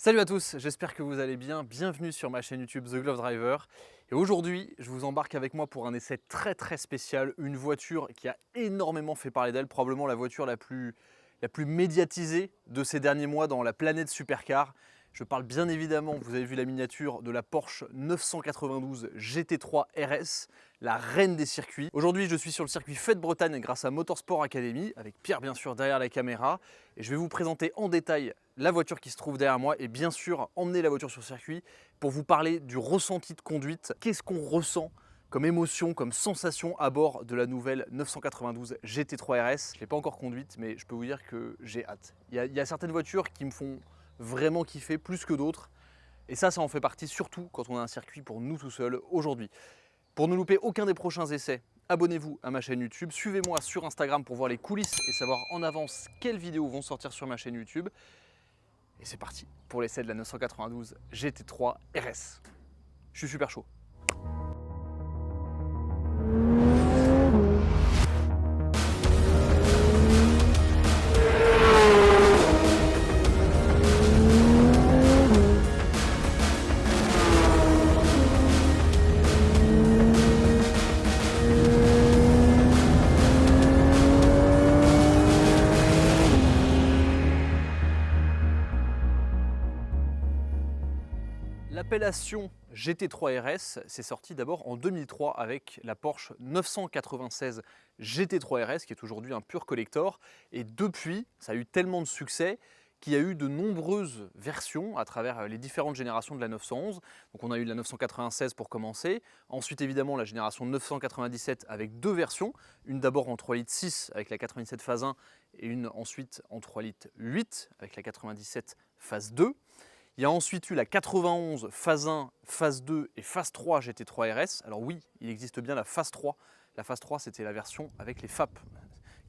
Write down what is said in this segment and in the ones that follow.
Salut à tous, j'espère que vous allez bien. Bienvenue sur ma chaîne YouTube The Glove Driver. Et aujourd'hui, je vous embarque avec moi pour un essai très spécial. Une voiture qui a énormément fait parler d'elle, probablement la voiture la plus médiatisée de ces derniers mois dans la planète supercar. Je parle bien évidemment, vous avez vu la miniature, de la Porsche 992 GT3 RS, la reine des circuits. Aujourd'hui, je suis sur le circuit Fête Bretagne grâce à Motorsport Academy, avec Pierre bien sûr derrière la caméra. Et je vais vous présenter en détail la voiture qui se trouve derrière moi et bien sûr emmener la voiture sur le circuit pour vous parler du ressenti de conduite. Qu'est-ce qu'on ressent comme émotion, comme sensation à bord de la nouvelle 992 GT3 RS. Je ne l'ai pas encore conduite, mais je peux vous dire que j'ai hâte. Il y a certaines voitures qui me font vraiment kiffer plus que d'autres. Et ça en fait partie, surtout quand on a un circuit pour nous tout seuls aujourd'hui. Pour ne louper aucun des prochains essais, abonnez-vous à ma chaîne YouTube, suivez-moi sur Instagram pour voir les coulisses et savoir en avance quelles vidéos vont sortir sur ma chaîne YouTube. Et c'est parti pour l'essai de la 992 GT3 RS. Je suis super chaud. L'appellation GT3 RS s'est sortie d'abord en 2003 avec la Porsche 996 GT3 RS qui est aujourd'hui un pur collector, et depuis ça a eu tellement de succès qu'il y a eu de nombreuses versions à travers les différentes générations de la 911. Donc on a eu la 996 pour commencer, ensuite évidemment la génération 997 avec deux versions, une d'abord en 3 litres 6 avec la 97 phase 1 et une ensuite en 3 litres 8 avec la 97 phase 2. Il y a ensuite eu la 91 phase 1, phase 2 et phase 3 GT3 RS. Alors oui, il existe bien la phase 3. La phase 3, c'était la version avec les FAP,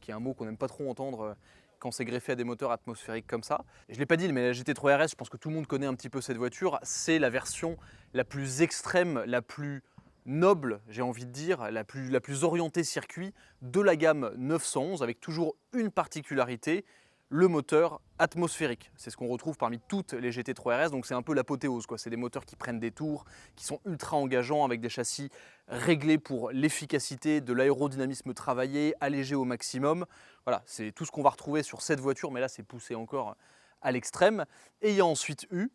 qui est un mot qu'on n'aime pas trop entendre quand c'est greffé à des moteurs atmosphériques comme ça. Et je ne l'ai pas dit, mais la GT3 RS, je pense que tout le monde connaît un petit peu cette voiture. C'est la version la plus extrême, la plus noble, j'ai envie de dire, la plus orientée circuit de la gamme 911, avec toujours une particularité, le moteur atmosphérique. C'est ce qu'on retrouve parmi toutes les GT3 RS, donc c'est un peu l'apothéose, quoi. C'est des moteurs qui prennent des tours, qui sont ultra engageants, avec des châssis réglés pour l'efficacité, de l'aérodynamisme travaillé, allégé au maximum. Voilà, c'est tout ce qu'on va retrouver sur cette voiture, mais là c'est poussé encore à l'extrême. Et il y a ensuite eu,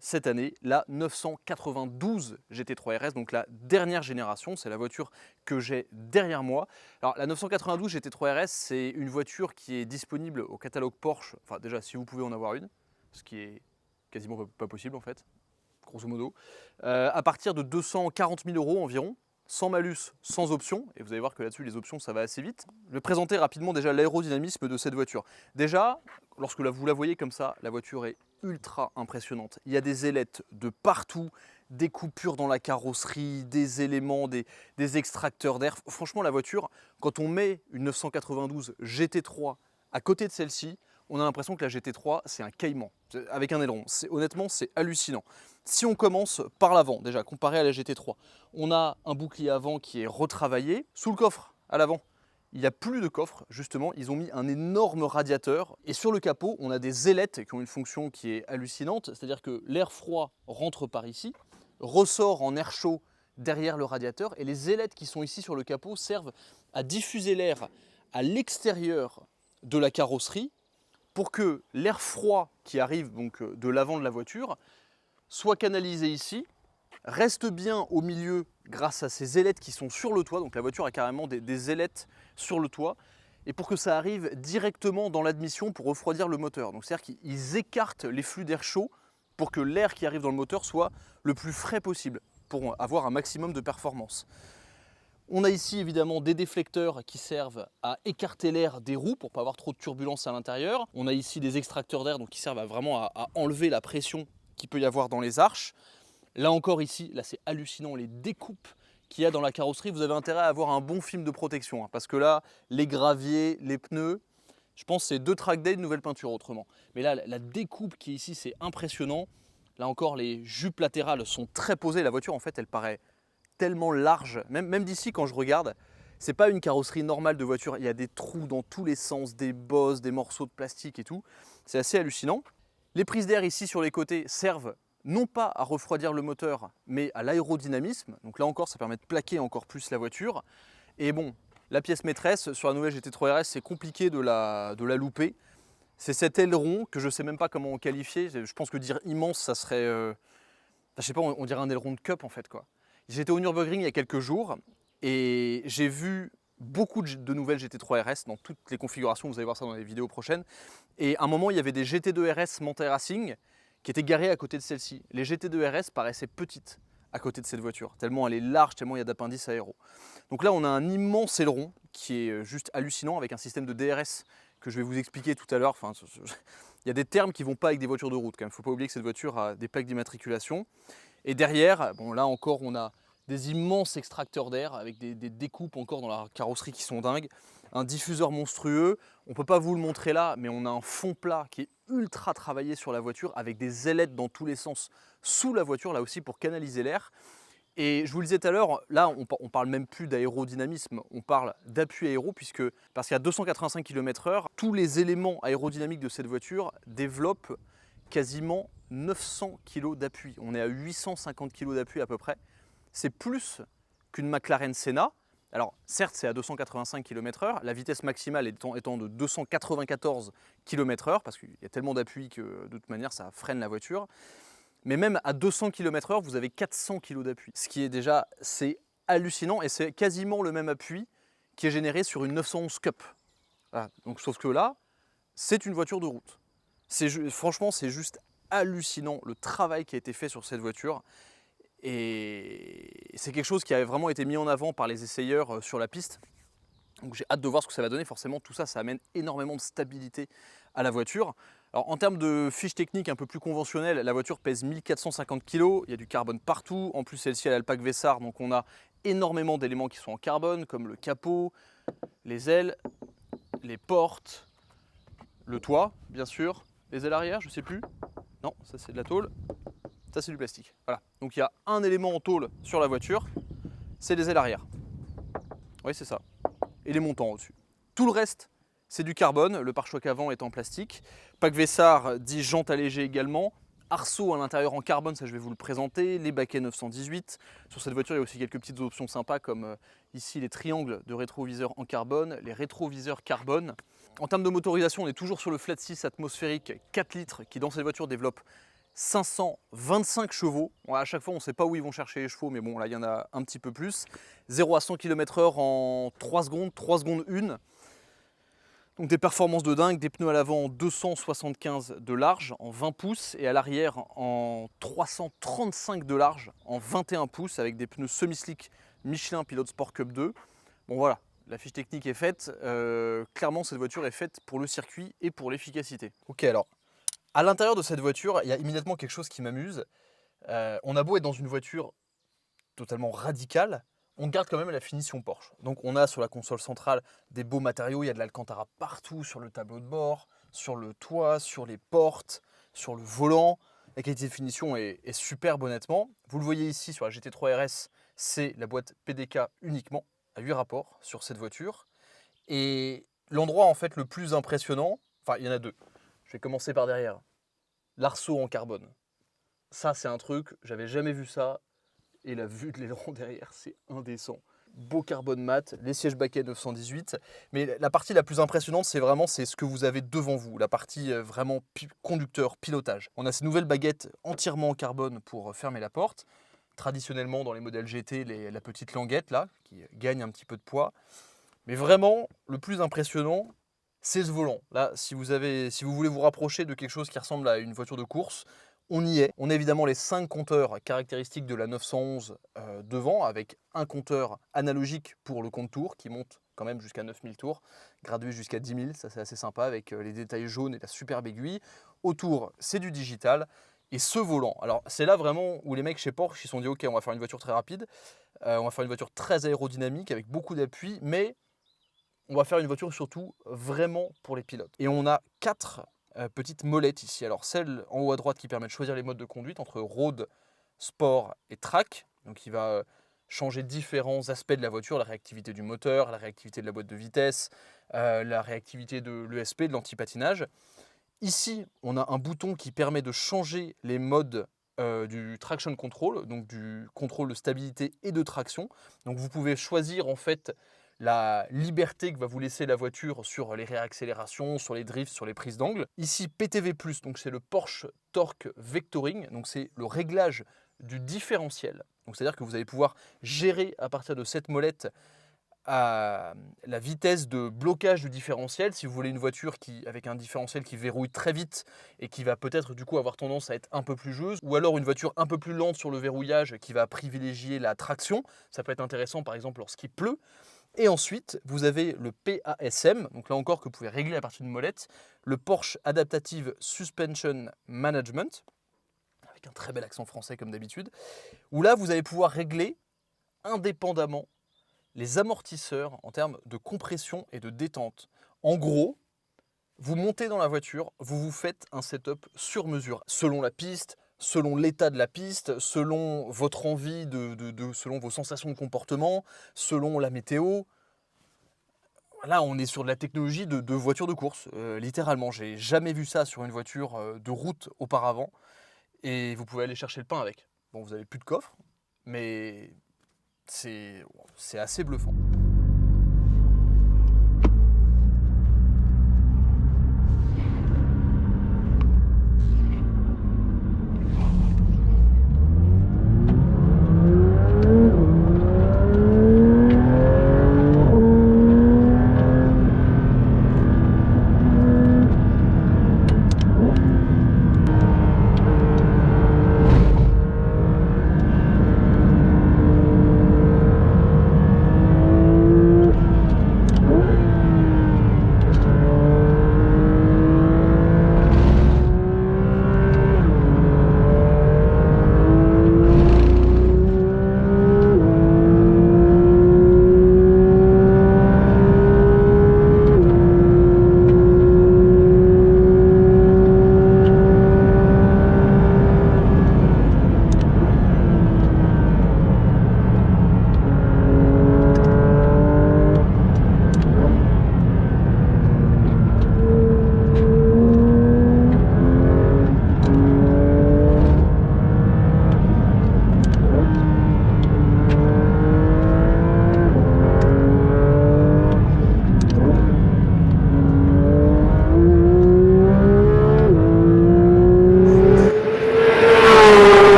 cette année, la 992 GT3 RS, donc la dernière génération, c'est la voiture que j'ai derrière moi. Alors la 992 GT3 RS, c'est une voiture qui est disponible au catalogue Porsche, enfin déjà si vous pouvez en avoir une, ce qui est quasiment pas possible en fait, grosso modo, à partir de 240 000 € environ, sans malus, sans option, et vous allez voir que là-dessus les options ça va assez vite. Je vais présenter rapidement déjà l'aérodynamisme de cette voiture. Déjà, lorsque vous la voyez comme ça, la voiture est ultra impressionnante. Il y a des ailettes de partout, des coupures dans la carrosserie, des éléments, des extracteurs d'air. Franchement la voiture, quand on met une 992 GT3 à côté de celle-ci, on a l'impression que la GT3 c'est un caïman, avec un aileron. Honnêtement c'est hallucinant. Si on commence par l'avant, déjà comparé à la GT3, on a un bouclier avant qui est retravaillé. Sous le coffre, à l'avant, il n'y a plus de coffre, justement, ils ont mis un énorme radiateur. Et sur le capot, on a des ailettes qui ont une fonction qui est hallucinante, c'est-à-dire que l'air froid rentre par ici, ressort en air chaud derrière le radiateur, et les ailettes qui sont ici sur le capot servent à diffuser l'air à l'extérieur de la carrosserie pour que l'air froid qui arrive donc de l'avant de la voiture soit canalisé ici, reste bien au milieu grâce à ces ailettes qui sont sur le toit. Donc la voiture a carrément des ailettes sur le toit, et pour que ça arrive directement dans l'admission pour refroidir le moteur. Donc c'est-à-dire qu'ils écartent les flux d'air chaud pour que l'air qui arrive dans le moteur soit le plus frais possible, pour avoir un maximum de performance. On a ici évidemment des déflecteurs qui servent à écarter l'air des roues pour ne pas avoir trop de turbulence à l'intérieur. On a ici des extracteurs d'air qui servent à enlever la pression qu'il peut y avoir dans les arches. Là encore ici, là c'est hallucinant les découpes qu'il y a dans la carrosserie. Vous avez intérêt à avoir un bon film de protection, parce que là, les graviers, les pneus, je pense que c'est 2 track day de nouvelle peinture autrement. Mais là, la découpe qui est ici, c'est impressionnant. Là encore, les jupes latérales sont très posées. La voiture, en fait, elle paraît tellement large. Même d'ici, quand je regarde, c'est pas une carrosserie normale de voiture. Il y a des trous dans tous les sens, des bosses, des morceaux de plastique et tout. C'est assez hallucinant. Les prises d'air ici sur les côtés servent non pas à refroidir le moteur, mais à l'aérodynamisme. Donc là encore, ça permet de plaquer encore plus la voiture. Et bon, la pièce maîtresse sur la nouvelle GT3 RS, c'est compliqué de la louper. C'est cet aileron que je ne sais même pas comment qualifier. Je pense que dire immense, ça serait... je sais pas, on dirait un aileron de cup en fait, quoi. J'étais au Nürburgring il y a quelques jours et j'ai vu beaucoup de nouvelles GT3 RS dans toutes les configurations, vous allez voir ça dans les vidéos prochaines. Et à un moment, il y avait des GT2 RS Manthey Racing qui étaient garées à côté de celle-ci. Les GT2 RS paraissaient petites à côté de cette voiture, tellement elle est large, tellement il y a d'appendices aéro. Donc là, on a un immense aileron qui est juste hallucinant avec un système de DRS que je vais vous expliquer tout à l'heure. Enfin, il y a des termes qui ne vont pas avec des voitures de route quand même. Il ne faut pas oublier que cette voiture a des plaques d'immatriculation. Et derrière, bon là encore, on a des immenses extracteurs d'air avec des découpes encore dans la carrosserie qui sont dingues. Un diffuseur monstrueux, on ne peut pas vous le montrer là, mais on a un fond plat qui est ultra travaillé sur la voiture avec des ailettes dans tous les sens sous la voiture, là aussi pour canaliser l'air. Et je vous le disais tout à l'heure, là on parle même plus d'aérodynamisme, on parle d'appui aéro parce qu'à 285 km/h, tous les éléments aérodynamiques de cette voiture développent quasiment 900 kg d'appui. On est à 850 kg d'appui à peu près. C'est plus qu'une McLaren Senna. Alors certes c'est à 285 km/h, la vitesse maximale étant de 294 km/h parce qu'il y a tellement d'appui que de toute manière ça freine la voiture. Mais même à 200 km/h, vous avez 400 kg d'appui. Ce qui est déjà, c'est hallucinant et c'est quasiment le même appui qui est généré sur une 911 Cup. Voilà. Donc, sauf que là, c'est une voiture de route. Franchement, c'est juste hallucinant le travail qui a été fait sur cette voiture. Et c'est quelque chose qui a vraiment été mis en avant par les essayeurs sur la piste. Donc j'ai hâte de voir ce que ça va donner. Forcément, tout ça, ça amène énormément de stabilité à la voiture. Alors, en termes de fiche technique un peu plus conventionnelle, la voiture pèse 1450 kg, il y a du carbone partout. En plus, celle-ci, elle a le pack Vessar, donc on a énormément d'éléments qui sont en carbone, comme le capot, les ailes, les portes, le toit, bien sûr, les ailes arrière, je sais plus. Non, ça c'est de la tôle, ça c'est du plastique. Voilà, donc il y a un élément en tôle sur la voiture, c'est les ailes arrière. Oui, c'est ça. Et les montants au-dessus. Tout le reste, c'est du carbone, le pare-choc avant est en plastique. Pack Vessar dit jante allégée également. Arceau à l'intérieur en carbone, ça je vais vous le présenter. Les baquets 918. Sur cette voiture, il y a aussi quelques petites options sympas comme ici les triangles de rétroviseurs en carbone, les rétroviseurs carbone. En termes de motorisation, on est toujours sur le flat 6 atmosphérique 4 litres qui dans cette voiture développe 525 chevaux. Bon, à chaque fois, on ne sait pas où ils vont chercher les chevaux, mais bon, là, il y en a un petit peu plus. 0 à 100 km/h en 3 secondes, 3 secondes 1. Donc des performances de dingue, des pneus à l'avant en 275 de large en 20 pouces et à l'arrière en 335 de large en 21 pouces avec des pneus semi-slick Michelin Pilot Sport Cup 2. Bon voilà, la fiche technique est faite. Clairement, cette voiture est faite pour le circuit et pour l'efficacité. Ok, alors, à l'intérieur de cette voiture, il y a immédiatement quelque chose qui m'amuse. On a beau être dans une voiture totalement radicale, on garde quand même la finition Porsche. Donc on a sur la console centrale des beaux matériaux, il y a de l'Alcantara partout, sur le tableau de bord, sur le toit, sur les portes, sur le volant. La qualité de finition est superbe honnêtement. Vous le voyez ici sur la GT3 RS, c'est la boîte PDK uniquement, à 8 rapports sur cette voiture. Et l'endroit en fait le plus impressionnant, enfin il y en a deux. Je vais commencer par derrière. L'arceau en carbone. Ça c'est un truc, j'avais jamais vu ça. Et la vue de l'aileron derrière, c'est indécent. Beau carbone mat, les sièges baquets 918. Mais la partie la plus impressionnante, c'est ce que vous avez devant vous, la partie vraiment conducteur, pilotage. On a ces nouvelles baguettes entièrement en carbone pour fermer la porte. Traditionnellement, dans les modèles GT, la petite languette là, qui gagne un petit peu de poids. Mais vraiment, le plus impressionnant, c'est ce volant. Là, si vous voulez vous rapprocher de quelque chose qui ressemble à une voiture de course, on y est. On a évidemment les 5 compteurs caractéristiques de la 911 devant, avec un compteur analogique pour le compte tour qui monte quand même jusqu'à 9000 tours, gradué jusqu'à 10 000, ça c'est assez sympa avec les détails jaunes et la superbe aiguille. Autour, c'est du digital. Et ce volant, alors c'est là vraiment où les mecs chez Porsche ils se sont dit ok, on va faire une voiture très rapide, on va faire une voiture très aérodynamique avec beaucoup d'appui, mais on va faire une voiture surtout vraiment pour les pilotes. Et on a 4 petites molettes ici. Alors celle en haut à droite qui permet de choisir les modes de conduite entre road, sport et track. Donc il va changer différents aspects de la voiture, la réactivité du moteur, la réactivité de la boîte de vitesse, la réactivité de l'ESP, de l'anti-patinage. Ici, on a un bouton qui permet de changer les modes du traction control, donc du contrôle de stabilité et de traction. Donc vous pouvez choisir en fait la liberté que va vous laisser la voiture sur les réaccélérations, sur les drifts, sur les prises d'angle. Ici PTV+, donc c'est le Porsche Torque Vectoring, donc c'est le réglage du différentiel. Donc c'est-à-dire que vous allez pouvoir gérer à partir de cette molette à la vitesse de blocage du différentiel. Si vous voulez une voiture avec un différentiel qui verrouille très vite et qui va peut-être du coup avoir tendance à être un peu plus joueuse, ou alors une voiture un peu plus lente sur le verrouillage qui va privilégier la traction, ça peut être intéressant par exemple lorsqu'il pleut. Et ensuite, vous avez le PASM, donc là encore que vous pouvez régler à partir d'une molette, le Porsche Adaptative Suspension Management, avec un très bel accent français comme d'habitude, où là vous allez pouvoir régler indépendamment les amortisseurs en termes de compression et de détente. En gros, vous montez dans la voiture, vous vous faites un setup sur mesure, selon la piste, selon l'état de la piste, selon votre envie, selon vos sensations de comportement, selon la météo. Là, on est sur de la technologie de voiture de course, littéralement. J'ai jamais vu ça sur une voiture de route auparavant. Et vous pouvez aller chercher le pain avec. Bon, vous n'avez plus de coffre, mais c'est assez bluffant.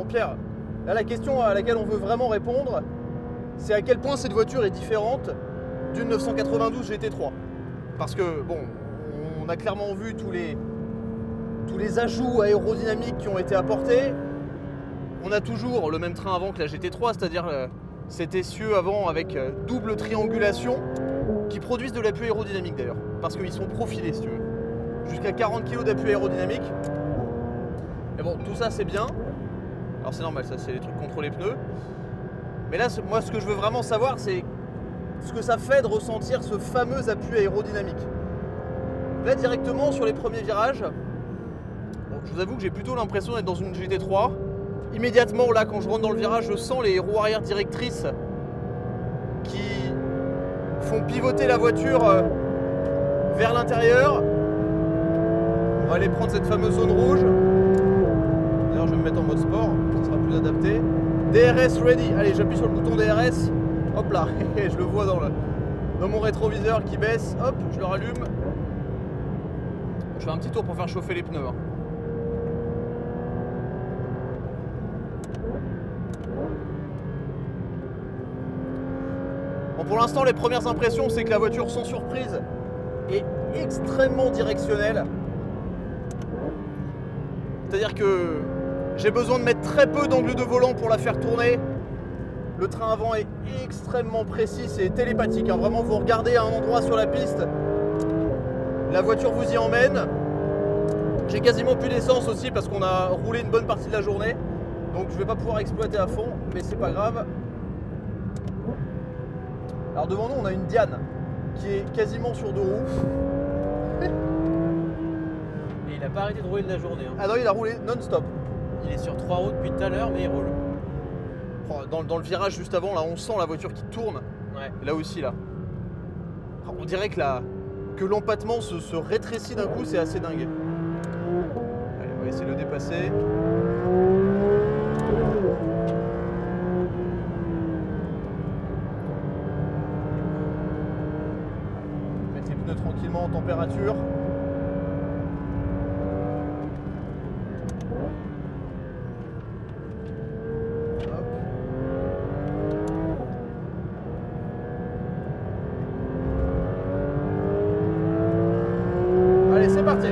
Pierre, là la question à laquelle on veut vraiment répondre, c'est à quel point cette voiture est différente d'une 992 GT3. Parce que bon, on a clairement vu tous les ajouts aérodynamiques qui ont été apportés. On a toujours le même train avant que la GT3, c'est-à-dire cet essieu avant avec double triangulation qui produisent de l'appui aérodynamique d'ailleurs, parce qu'ils sont profilés si tu veux. Jusqu'à 40 kg d'appui aérodynamique. Et bon, tout ça c'est bien. Alors c'est normal, ça c'est les trucs contre les pneus. Mais là, moi ce que je veux vraiment savoir, c'est ce que ça fait de ressentir ce fameux appui aérodynamique. Là directement sur les premiers virages, bon, je vous avoue que j'ai plutôt l'impression d'être dans une GT3. Immédiatement là quand je rentre dans le virage, je sens les roues arrière directrices qui font pivoter la voiture vers l'intérieur. On va aller prendre cette fameuse zone rouge. D'ailleurs je vais me mettre en mode sport, ça sera plus adapté. DRS ready, allez j'appuie sur le bouton DRS, hop là, je le vois dans mon rétroviseur qui baisse, hop, je le rallume. Je fais un petit tour pour faire chauffer les pneus. Bon, pour l'instant, les premières impressions, c'est que la voiture, sans surprise, est extrêmement directionnelle. C'est-à-dire que j'ai besoin de mettre très peu d'angle de volant pour la faire tourner. Le train avant est extrêmement précis, c'est télépathique. Hein. Vraiment, vous regardez à un endroit sur la piste, la voiture vous y emmène. J'ai quasiment plus d'essence aussi parce qu'on a roulé une bonne partie de la journée. Donc je ne vais pas pouvoir exploiter à fond, mais c'est pas grave. Alors devant nous, on a une Diane qui est quasiment sur deux roues. Et il n'a pas arrêté de rouler de la journée. Hein. Ah non, il a roulé non-stop. Il est sur 3 roues depuis tout à l'heure, mais il roule. Dans le virage juste avant, là, on sent la voiture qui tourne. Ouais. Là aussi, là. On dirait que l'empattement se rétrécit d'un coup, c'est assez dingue. Allez, on va essayer de le dépasser. Mettre les pneus tranquillement en température. C'est parti.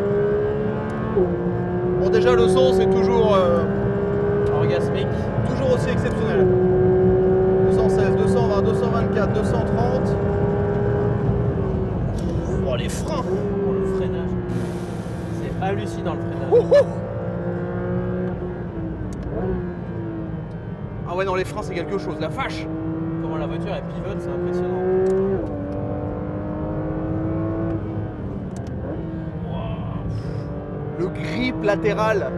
Bon, déjà le son c'est toujours orgasmique, toujours aussi exceptionnel. 216, 220, 224, 230. Oh les freins. Oh, le freinage, c'est hallucinant le freinage. Ah ouais non, les freins c'est quelque chose, la vache. Comment la voiture elle pivote, c'est impressionnant. Le grip latéral.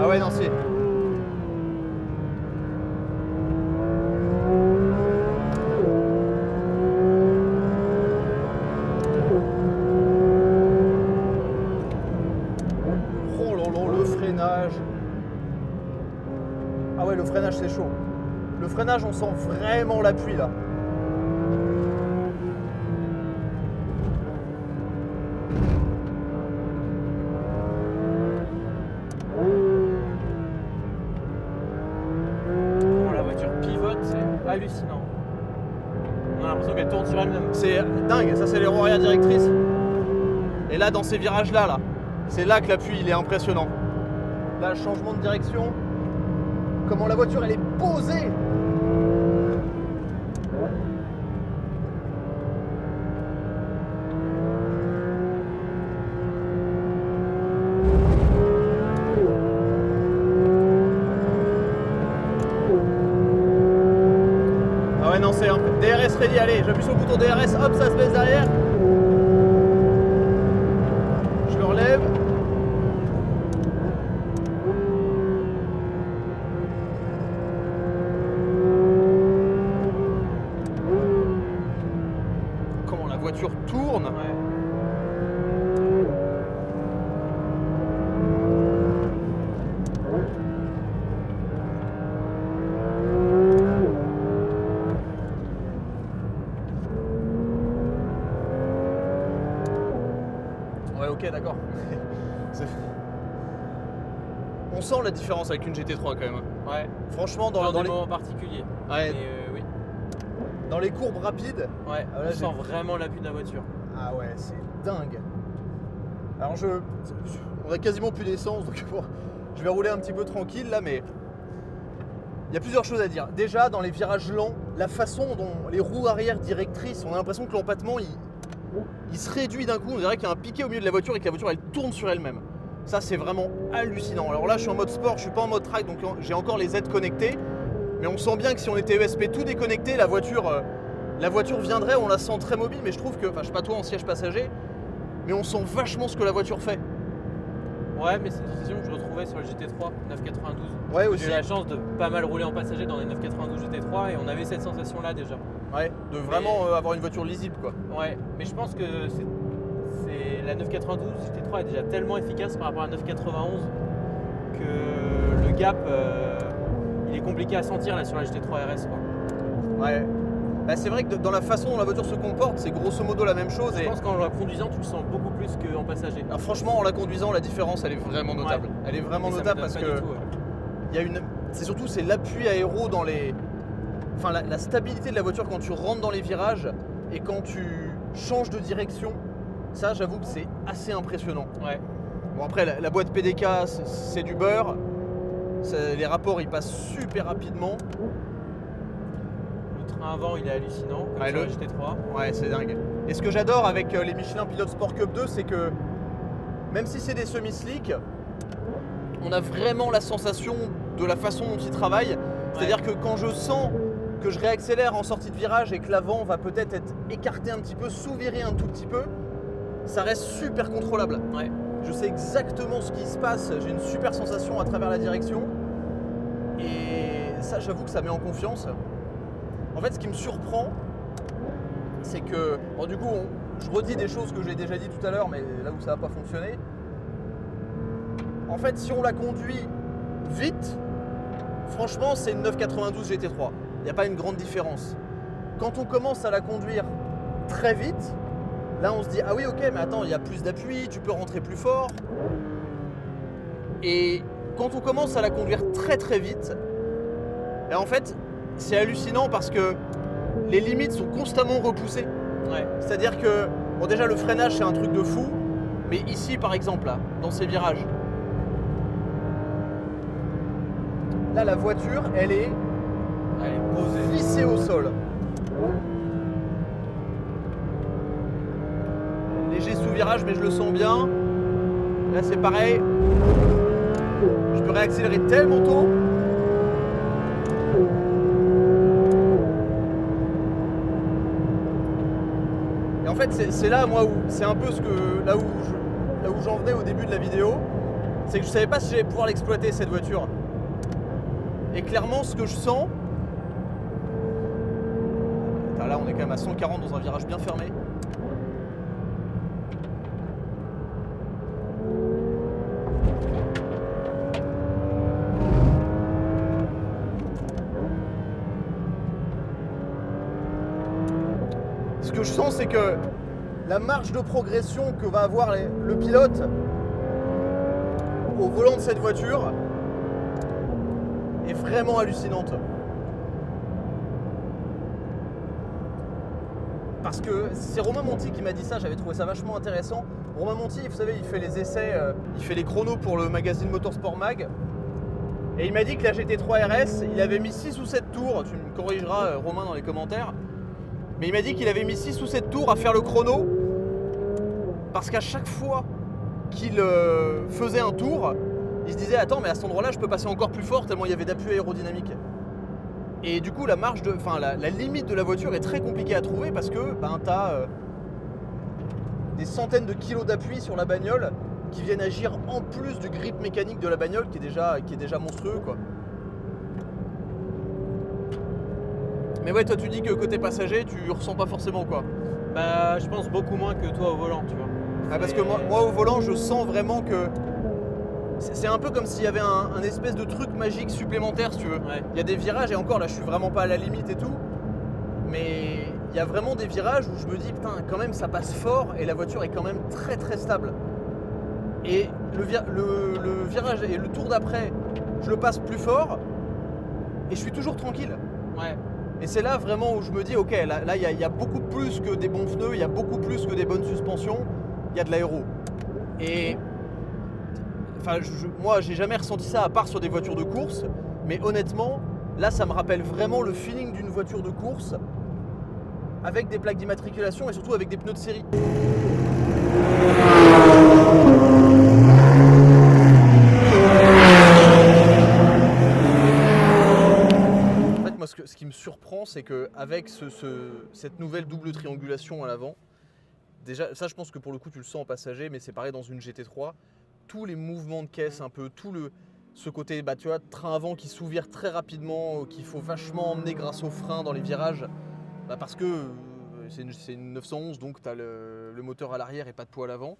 Ah ouais non c'est. Oh là là, le freinage. Ah ouais, le freinage c'est chaud. Le freinage on sent vraiment l'appui là. Hallucinant. On a l'impression qu'elle tourne sur elle-même. C'est dingue, ça c'est les roues arrière directrices. Et là dans ces virages là, c'est là que l'appui il est impressionnant. Là, changement de direction. Comment la voiture elle est posée. Non, c'est un DRS ready, allez, j'appuie sur le bouton DRS, hop, ça se baisse derrière. Je le relève. Comment la voiture tourne. Ouais. Ouais, ok, d'accord. On sent la différence avec une GT3 quand même. Ouais. Franchement, dans les des moments particuliers. Ouais. Oui. Dans les courbes rapides. Ouais. Là, on sent vraiment l'appui de la voiture. Ah ouais, c'est dingue. Alors on a quasiment plus d'essence, donc bon, je vais rouler un petit peu tranquille là, mais il y a plusieurs choses à dire. Déjà, dans les virages lents, la façon dont les roues arrière directrices, on a l'impression que l'empattement il se réduit d'un coup. On dirait qu'il y a un piqué au milieu de la voiture et que la voiture elle tourne sur elle-même. Ça c'est vraiment hallucinant. Alors là je suis en mode sport, je suis pas en mode track, donc j'ai encore les aides connectées. Mais on sent bien que si on était ESP tout déconnecté, la voiture viendrait, on la sent très mobile, mais je trouve que, enfin je sais pas toi en siège passager, mais on sent vachement ce que la voiture fait. Ouais, mais c'est une sensation que je retrouvais sur le GT3 992. Ouais, aussi. J'ai eu la chance de pas mal rouler en passager dans les 992 GT3 et on avait cette sensation là déjà. Ouais, de vraiment avoir une voiture lisible quoi. Ouais, mais je pense que la 992 GT3 est déjà tellement efficace par rapport à la 991 que le gap il est compliqué à sentir là sur la GT3 RS quoi. Ouais. Bah, c'est vrai que dans la façon dont la voiture se comporte, c'est grosso modo la même chose. Je pense qu'en la conduisant, tu le sens beaucoup plus qu'en passager. Alors franchement, en la conduisant, la différence, elle est vraiment notable. Ouais. Elle est vraiment notable parce que il y a c'est surtout c'est l'appui aéro dans les... Enfin la stabilité de la voiture quand tu rentres dans les virages et quand tu changes de direction. Ça, j'avoue que c'est assez impressionnant. Ouais. Bon après, la boîte PDK, c'est du beurre. Les rapports, ils passent super rapidement. Le train avant, il est hallucinant, comme sur la GT3. Ouais, c'est dingue. Et ce que j'adore avec les Michelin Pilot Sport Cup 2, c'est que même si c'est des semi-slicks, on a vraiment la sensation de la façon dont ils travaillent. C'est-à-dire que quand je sens que je réaccélère en sortie de virage et que l'avant va peut-être être écarté un petit peu, sous-viré un tout petit peu, ça reste super contrôlable. Ouais. Je sais exactement ce qui se passe, j'ai une super sensation à travers la direction. Et ça, j'avoue que ça met en confiance. En fait, ce qui me surprend, c'est que... Bon, du coup, je redis des choses que j'ai déjà dit tout à l'heure, mais là où ça n'a pas fonctionné. En fait, si on la conduit vite, franchement, c'est une 992 GT3. Il n'y a pas une grande différence. Quand on commence à la conduire très vite, là, on se dit, ah oui, ok, mais attends, il y a plus d'appui, tu peux rentrer plus fort. Et quand on commence à la conduire très très vite, et en fait, c'est hallucinant parce que les limites sont constamment repoussées. Ouais. C'est-à-dire que, bon, déjà, le freinage, c'est un truc de fou. Mais ici, par exemple, là, dans ces virages, là, la voiture, elle est posée, vissée au sol. Léger sous-virage, mais je le sens bien. Là, c'est pareil. Je peux réaccélérer tellement tôt. Et en fait, c'est là, moi, où c'est un peu là où j'en venais au début de la vidéo. C'est que je savais pas si j'allais pouvoir l'exploiter, cette voiture. Et clairement, ce que je sens... Là, on est quand même à 140 dans un virage bien fermé. Ce que je sens, c'est que la marge de progression que va avoir le pilote au volant de cette voiture est vraiment hallucinante. Parce que c'est Romain Monti qui m'a dit ça, j'avais trouvé ça vachement intéressant. Romain Monti, vous savez, il fait les essais, il fait les chronos pour le magazine Motorsport Mag. Et il m'a dit que la GT3 RS, il avait mis 6 ou 7 tours, tu me corrigeras Romain dans les commentaires, mais il m'a dit qu'il avait mis 6 ou 7 tours à faire le chrono, parce qu'à chaque fois qu'il faisait un tour, il se disait attends mais à cet endroit là je peux passer encore plus fort tellement il y avait d'appui aérodynamique. Et du coup la limite de la voiture est très compliquée à trouver parce que tu as des centaines de kilos d'appui sur la bagnole qui viennent agir en plus du grip mécanique de la bagnole qui est déjà monstrueux quoi. Mais ouais, toi tu dis que côté passager tu ressens pas forcément quoi. Bah je pense beaucoup moins que toi au volant, tu vois. Ah, parce que moi au volant je sens vraiment que c'est un peu comme s'il y avait un espèce de truc magique supplémentaire si tu veux. Ouais. Il y a des virages et encore là je suis vraiment pas à la limite et tout. Mais il y a vraiment des virages où je me dis putain quand même ça passe fort et la voiture est quand même très très stable. Et le virage et le tour d'après je le passe plus fort et je suis toujours tranquille. Ouais. Et c'est là vraiment où je me dis ok là il y a beaucoup plus que des bons pneus, il y a beaucoup plus que des bonnes suspensions, il y a de l'aéro. Et enfin moi j'ai jamais ressenti ça à part sur des voitures de course, mais honnêtement là ça me rappelle vraiment le feeling d'une voiture de course avec des plaques d'immatriculation et surtout avec des pneus de série. Ce qui me surprend, c'est qu'avec cette nouvelle double triangulation à l'avant, déjà, ça je pense que pour le coup tu le sens en passager, mais c'est pareil dans une GT3, tous les mouvements de caisse, un peu, ce côté, tu vois, train avant qui s'ouvre très rapidement, qu'il faut vachement emmener grâce au frein dans les virages, parce que c'est une 911, donc tu as le moteur à l'arrière et pas de poids à l'avant.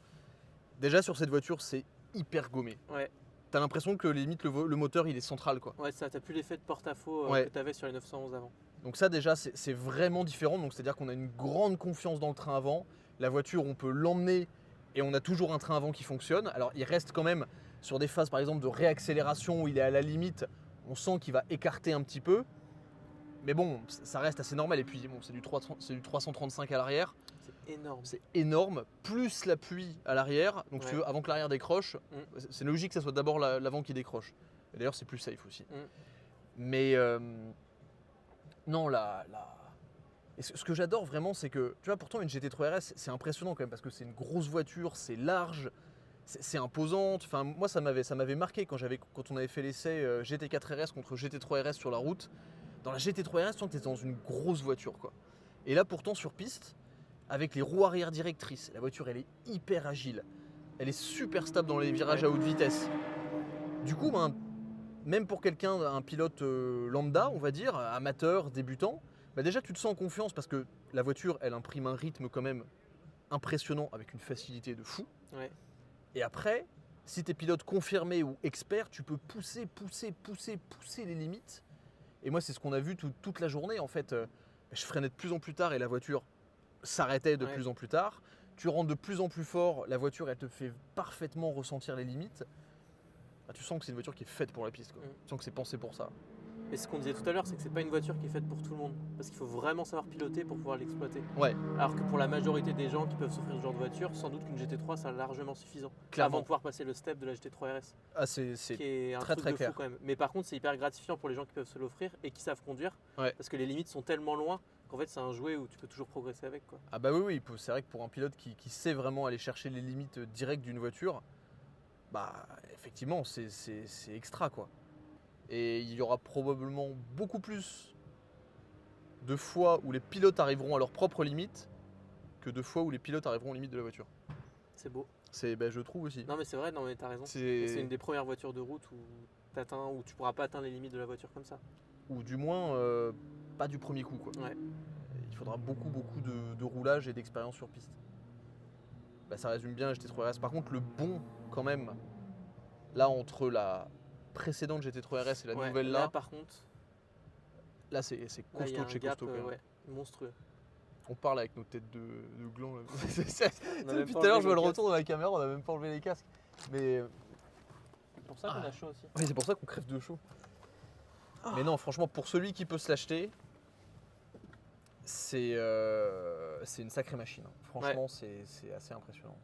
Déjà sur cette voiture, c'est hyper gommé. Ouais. T'as l'impression que limite le moteur il est central quoi. Ouais, ça, t'as plus l'effet de porte-à-faux ouais. que t'avais sur les 911 avant. Donc ça déjà c'est vraiment différent, donc c'est-à-dire qu'on a une grande confiance dans le train avant. La voiture on peut l'emmener et on a toujours un train avant qui fonctionne. Alors il reste quand même sur des phases par exemple de réaccélération où il est à la limite, On sent qu'il va écarter un petit peu. Mais bon, ça reste assez normal. Et puis, bon, c'est du 335 à l'arrière. C'est énorme. C'est énorme. Plus l'appui à l'arrière. Donc, si tu Ouais. veux, avant que l'arrière décroche, c'est logique que ça soit d'abord l'avant qui décroche. Et d'ailleurs, c'est plus safe aussi. Mais non, Et ce que j'adore vraiment, c'est que, tu vois, pourtant, une GT3 RS, c'est impressionnant quand même parce que c'est une grosse voiture, c'est large, c'est imposante. Enfin, moi, ça m'avait marqué quand on avait fait l'essai GT4 RS contre GT3 RS sur la route. Dans la GT3 RS, tu sens que tu es dans une grosse voiture, quoi. Et là, pourtant, sur piste, avec les roues arrière directrices, la voiture, elle est hyper agile. Elle est super stable dans les virages à haute vitesse. Du coup, ben, même pour quelqu'un, un pilote lambda, on va dire, amateur, débutant, bah déjà tu te sens en confiance parce que la voiture, elle imprime un rythme quand même impressionnant avec une facilité de fou. Ouais. Et après, si tu es pilote confirmé ou expert, tu peux pousser les limites. Et moi, c'est ce qu'on a vu toute la journée. En fait, je freinais de plus en plus tard et la voiture s'arrêtait de plus en plus tard. Tu rentres de plus en plus fort, la voiture, elle te fait parfaitement ressentir les limites. Bah, tu sens que c'est une voiture qui est faite pour la piste, quoi. Tu sens que c'est pensé pour ça. Et ce qu'on disait tout à l'heure, c'est que c'est pas une voiture qui est faite pour tout le monde. Parce qu'il faut vraiment savoir piloter pour pouvoir l'exploiter. Ouais, Alors que pour la majorité des gens qui peuvent s'offrir ce genre de voiture, sans doute qu'une GT3 c'est largement suffisant. Clairement. Avant de pouvoir passer le step de la GT3 RS. ah, c'est Qui est un très, truc très de clair. fou quand même. Mais par contre, c'est hyper gratifiant pour les gens qui peuvent se l'offrir et qui savent conduire. Ouais. Parce que les limites sont tellement loin qu'en fait, c'est un jouet où tu peux toujours progresser avec, quoi. Ah bah oui, c'est vrai que pour un pilote qui sait vraiment aller chercher les limites directes d'une voiture, bah effectivement c'est extra, quoi. Et il y aura probablement beaucoup plus de fois où les pilotes arriveront à leurs propres limites que de fois où les pilotes arriveront aux limites de la voiture. C'est beau. Je trouve aussi. Non mais c'est vrai, non mais t'as raison. C'est- C'est une des premières voitures de route où tu pourras pas atteindre les limites de la voiture comme ça. Ou du moins pas du premier coup, quoi. Ouais. Il faudra beaucoup de roulage et d'expérience sur piste. Bah, ça résume bien la GT3 RS. Par contre, le bon, quand même, là, entre la précédente GT3 RS et la nouvelle là, par contre, là c'est là, il y costaud a de un chez gap costaud, quand même. ouais, monstrueux. On parle avec nos têtes de gland. Là. On a même Depuis pas tout à l'heure, enlevé je vois le nos retour de la caméra, on n'a même pas enlevé les casques. Mais C'est pour ça qu'on a chaud aussi. oui, c'est pour ça qu'on crève de chaud. Mais non, franchement, pour celui qui peut se l'acheter, c'est une sacrée machine. Franchement, c'est assez impressionnant.